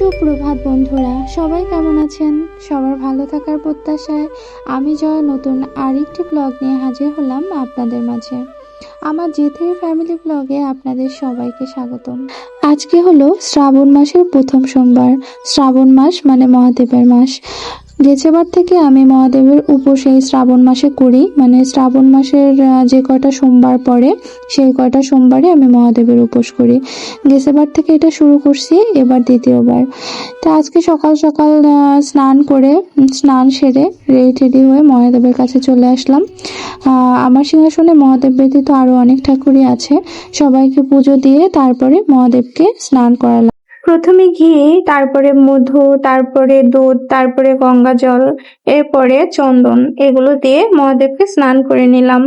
সুপ্রভাত বন্ধুরা, সবাই কেমন আছেন? সবার ভালো থাকার প্রত্যাশায় আমি জয় নতুন আরেকটি ব্লগ নিয়ে হাজির হলাম আপনাদের মাঝে। আমার জিথে ফ্যামিলি ব্লগে আপনাদের সবাইকে স্বাগতম। আজকে হলো শ্রাবণ মাসের প্রথম সোমবার। শ্রাবণ মাস মানে মহাদেবের মাস। গেছেবার থেকে আমি মহাদেবের উপোস এই শ্রাবণ মাসে করি, মানে শ্রাবণ মাসের যে কয়টা সোমবার পড়ে সেই কয়টা সোমবারে আমি মহাদেবের উপোস করি। গেছেবার থেকে এটা শুরু করছি, এবার দ্বিতীয়বার। তো আজকে সকাল সকাল স্নান সেরে রেডি হয়ে মহাদেবের কাছে চলে আসলাম। আমার সিংহাসনে মহাদেব ব্যতীত আরো অনেক ঠাকুরই আছে। সবাইকে পুজো দিয়ে তারপরে মহাদেবকে স্নান করালাম। প্রথমে ঘি, তারপরে মধু, তারপরে দুধ, তারপরে গঙ্গা জল, এরপরে চন্দন, এগুলো দিয়ে মহাদেবকে স্নান করে নিলাম।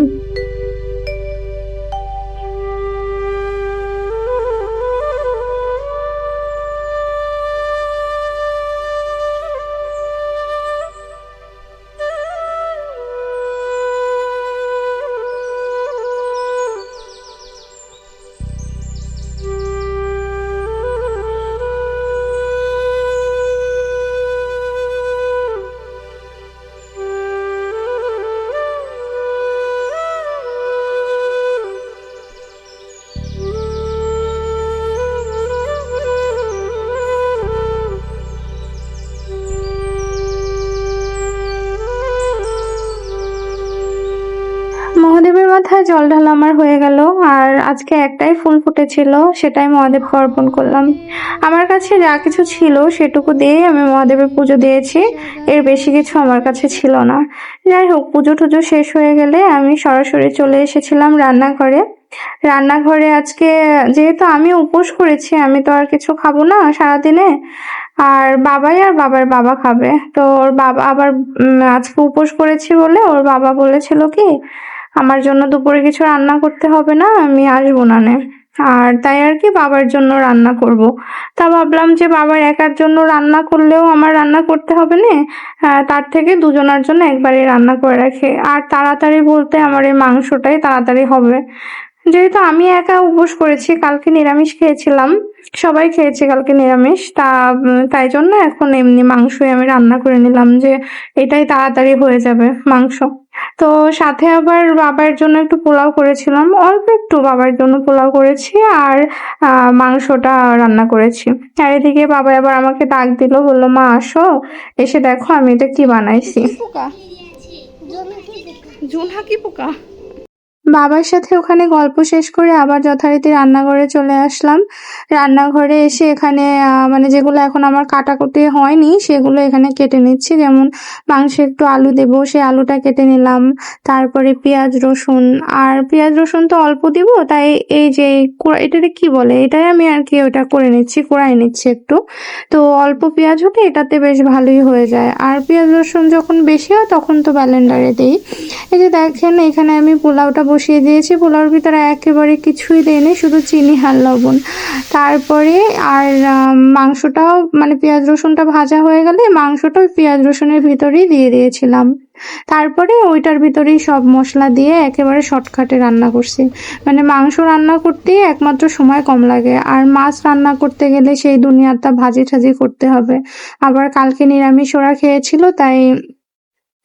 মহাদেবের মাথায় জল ঢালা আমার হয়ে গেল, আর আজকে একটাই ফুল ফুটেছিল, সেটাই মহাদেবকে অর্পণ করলাম। আমার কাছে যা কিছু ছিল সেটুকু দিয়ে আমি মহাদেবের পুজো দিয়েছি, এর বেশি কিছু আমার কাছে ছিল না। যাই হোক, পুজো টুজো শেষ হয়ে গেলে আমি সরাসরি চলে এসেছিলাম রান্নাঘরে। আজকে যেহেতু আমি উপোস করেছি, আমি তো আর কিছু খাবো না সারাদিনে, আর বাবার বাবা খাবে। তো ওর বাবা আবার আজকে উপোস করেছি বলে ওর বাবা বলেছিল কি আমার জন্য দুপুরে কিছু রান্না করতে হবে না, আমি আসবো না। আর তাই আর কি বাবার জন্য রান্না করব। তা ভাবলাম যে বাবার একার জন্য রান্না করলেও আমার রান্না করতে হবে না, তার থেকে দুজনের জন্য একবারে রান্না করে রাখি। আর তাড়াতাড়ি বলতে আমার এই মাংসটাই তাড়াতাড়ি হবে, যেহেতু আমি একা উপোস করেছি। কালকে নিরামিষ খেয়েছিলাম, সবাই খেয়েছে কালকে নিরামিষ, তাই জন্য এখন এমনি মাংসই আমি রান্না করে নিলাম, যে এটাই তাড়াতাড়ি হয়ে যাবে মাংস। তো সাথে আবার বাবার জন্য একটু পোলাও করেছিলাম, অল্প একটু বাবার জন্য পোলাও করেছি, আর মাংসটা রান্না করেছি। আর এদিকে বাবা আবার আমাকে ডাক দিল, বললো মা আসো, এসে দেখো আমি এটা কি বানাইছি। জোনহাকি পোকা। বাবার সাথে ওখানে গল্প শেষ করে আবার যথারীতি রান্নাঘরে চলে আসলাম। রান্নাঘরে এসে এখানে মানে যেগুলো এখন আমার কাটাকুটি হয়নি সেগুলো এখানে কেটে নিচ্ছি। যেমন মাংসে একটু আলু দেবো, সেই আলুটা কেটে নিলাম। তারপরে পেঁয়াজ রসুন তো অল্প দিব, তাই এই যে এটাকে কি বলে, এটাই আমি আর কি ওটা করে নিচ্ছি, কুড়াই নিচ্ছি একটু। তো অল্প পেঁয়াজ হলে এটাতে বেশ ভালোই হয়ে যায়, আর পেঁয়াজ রসুন যখন বেশি হয় তখন তো ব্লেন্ডারে দিই। এই যে দেখেন এখানে আমি পোলাওটা বসিয়ে দিয়েছি। পোলাওর ভিতরে একেবারে কিছুই দেয়নি, শুধু চিনি আর লবণ। তারপরে আর মাংসটাও মানে পেঁয়াজ রসুনটা ভাজা হয়ে গেলে মাংসটা ওই পেঁয়াজ রসুনের ভিতরেই দিয়ে দিয়েছিলাম। তারপরে ওইটার ভিতরেই সব মশলা দিয়ে একেবারে শর্টকাটে রান্না করছি। মানে মাংস রান্না করতেই একমাত্র সময় কম লাগে, আর মাছ রান্না করতে গেলে সেই দুনিয়াটা ভাজি ঠাজি করতে হবে। আবার কালকে নিরামিষ ওরা খেয়েছিল, তাই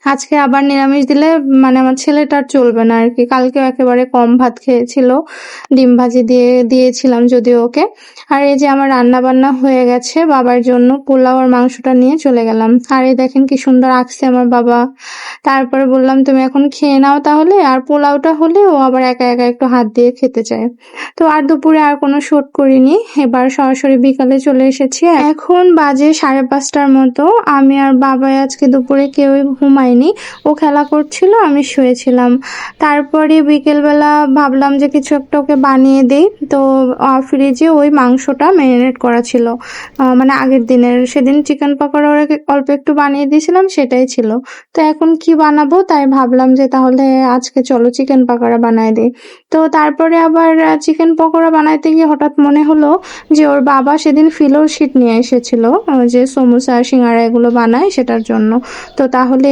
আজকে আবার নিরামিষ দিলে মানে আমার ছেলেটার চলবে না আর কি। কালকেও একেবারে কম ভাত খেয়েছিল, ডিম ভাজি দিয়েছিলাম যদিও ওকে। আর এই যে আমার রান্না বান্না হয়ে গেছে, বাবার জন্য পোলাও আর মাংসটা নিয়ে চলে গেলাম। আর এই দেখেন কি সুন্দর আঁকছে আমার বাবা। তারপরে বললাম তুমি এখন খেয়ে নাও তাহলে। আর পোলাওটা হলে ও আবার একা একা একটু হাত দিয়ে খেতে চায়। তো আর দুপুরে আর কোনো শুট করিনি, এবার সরাসরি বিকালে চলে এসেছি। এখন বাজে 5:30টার মতো। আমি আর বাবা আজকে দুপুরে কেউই ঘুমাইনি, ও খেলা করছিল, আমি শুয়েছিলাম। তারপরে বিকেলবেলা ভাবলাম যে কিছু একটা ওকে বানিয়ে দেই। তো ফ্রিজে ওই মাংসটা ম্যারিনেট করা ছিল, মানে আগের দিনের, সেদিন চিকেন পকোড়া ওরা অল্প একটু বানিয়ে দিয়েছিলাম, সেটাই ছিল। তো এখন কি বানাবো, তাই ভাবলাম যে তাহলে আজকে চলো চিকেন পকোড়া বানাই দিই। তো তারপরে আবার চিকেন পকোড়া বানাইতে গিয়ে হঠাৎ মনে হলো যে ওর বাবা সেদিন ফিলোর শিট নিয়ে এসেছিল, যে সমোসা সিঙ্গারা এগুলো বানায় সেটার জন্য। তো তাহলে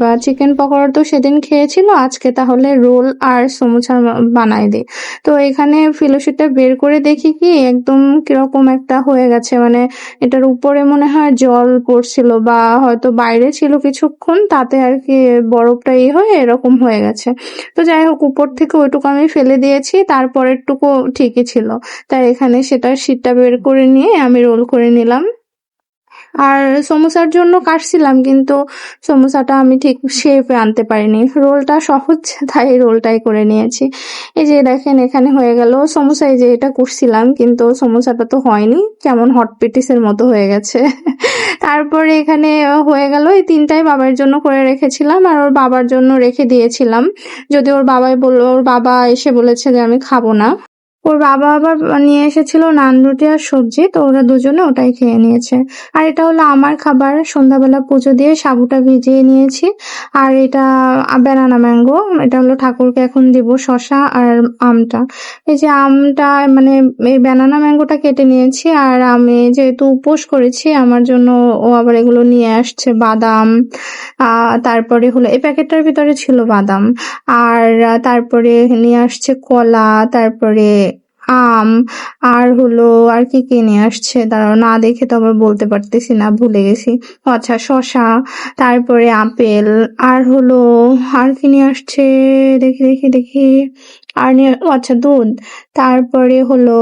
বা চিকেন পকোড়া তো সেদিন খেয়েছিল, আজকে তাহলে রোল আর সমোসা বানাই দিই। তো এখানে ফেলোশিটটা বের করে দেখি কি একদম কিরকম একটা হয়ে গেছে, মানে এটার উপরে মনে হয় জল পড়ছিল বা হয়তো বাইরে ছিল কিছুক্ষণ, তাতে আর কি বরফটা হয়ে এরকম হয়ে গেছে। তো যাই হোক, উপর থেকে ওইটুকু আমি ফেলে দিয়েছি, তারপরেরটুকু ঠিকই ছিল। তাই এখানে সেটার শীটটা বের করে নিয়ে আমি রোল করে নিলাম। আর সমোসার জন্য কাটছিলাম, কিন্তু সমোসাটা আমি ঠিক শেপে আনতে পারিনি। রোলটা সহজ, তাই রোলটাই করে নিয়েছি। এই যে দেখেন এখানে হয়ে গেল সমোসা। এই যে এটা করছিলাম, কিন্তু সমোসাটা তো হয়নি, কেমন হট পেটিসের মতো হয়ে গেছে। তারপরে এখানে হয়ে গেল, এই তিনটাই বাবার জন্য করে রেখেছিলাম আর ওর বাবার জন্য রেখে দিয়েছিলাম। যদি ওর বাবাই বললো, ওর বাবা এসে বলেছে যে আমি খাবো না। ওর বাবা আবার নিয়ে এসেছিল নান রুটি আর সবজি, তো ওরা দুজনে ওটাই খেয়ে নিয়েছে। আর এটা হলো আমার খাবার। সন্ধ্যাবেলা পুজো দিয়ে সাবুটা ভিজিয়ে নিয়েছি। আর এটা ব্যানানা ম্যাঙ্গো, এটা হলো ঠাকুরকে এখন দিব, শসা আর আমটা। এই যে আমটা মানে এই ব্যানানা ম্যাঙ্গোটা কেটে নিয়েছি, আর আমি যেহেতু উপোস করেছি আমার জন্য ও আবার এগুলো নিয়ে আসছে, বাদাম, তারপরে হলো এই প্যাকেটটার ভিতরে ছিল বাদাম, আর তারপরে নিয়ে আসছে কলা, তারপরে আম, আর হলো আর কি কি নিয়ে আসছে দাঁড়াও, না দেখে তো আবার বলতে পারতেছি না, ভুলে গেছি। ও আচ্ছা, শসা, তারপরে আপেল, আর হলো আর কি নিয়ে আসছে, দেখি দেখি দেখি, আর নিয়ে ও আচ্ছা দুধ, তারপরে হলো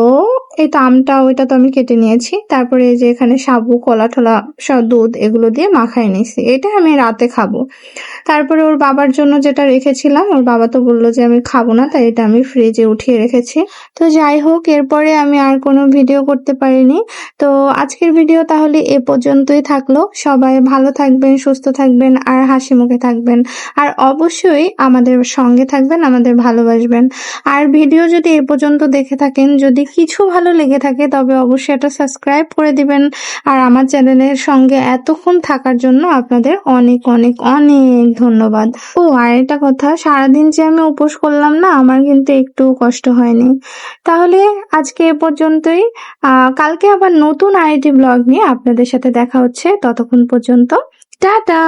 এই তো আমটা, ওইটা তো আমি কেটে নিয়েছি। তারপরে এই যে এখানে সাবু, কলা টলা, সব দুধ এগুলো দিয়ে মাখাই নিছি, এটা আমি রাতে খাবো। তারপরে ওর বাবার জন্য যেটা রেখেছিলাম, ওর বাবা তো বললো যে আমি খাবো না, তাই এটা আমি ফ্রিজে উঠিয়ে রেখেছি। তো যাই হোক, এরপরে আমি আর কোনো ভিডিও করতে পারিনি। তো আজকের ভিডিও তাহলে এ পর্যন্তই থাকলো। সবাই ভালো থাকবেন, সুস্থ থাকবেন আর হাসি মুখে থাকবেন। আর অবশ্যই আমাদের সঙ্গে থাকবেন, আমাদের ভালোবাসবেন। আর ভিডিও যদি এ পর্যন্ত দেখে থাকেন, যদি কিছু ভালো লেগে থাকে, তবে অবশ্যই এটা সাবস্ক্রাইব করে দিবেন। আর আমার চ্যানেলের সঙ্গে এতক্ষণ থাকার জন্য আপনাদের অনেক অনেক অনেক ধন্যবাদ। ও আর একটা কথা, সারাদিন যে আমি উপোস করলাম না, আমার কিন্তু একটু কষ্ট হয়নি। তাহলে আজকে এ পর্যন্তই। কালকে আবার নতুন আরেকটি ব্লগ নিয়ে আপনাদের সাথে দেখা হচ্ছে। ততক্ষণ পর্যন্ত টাটা।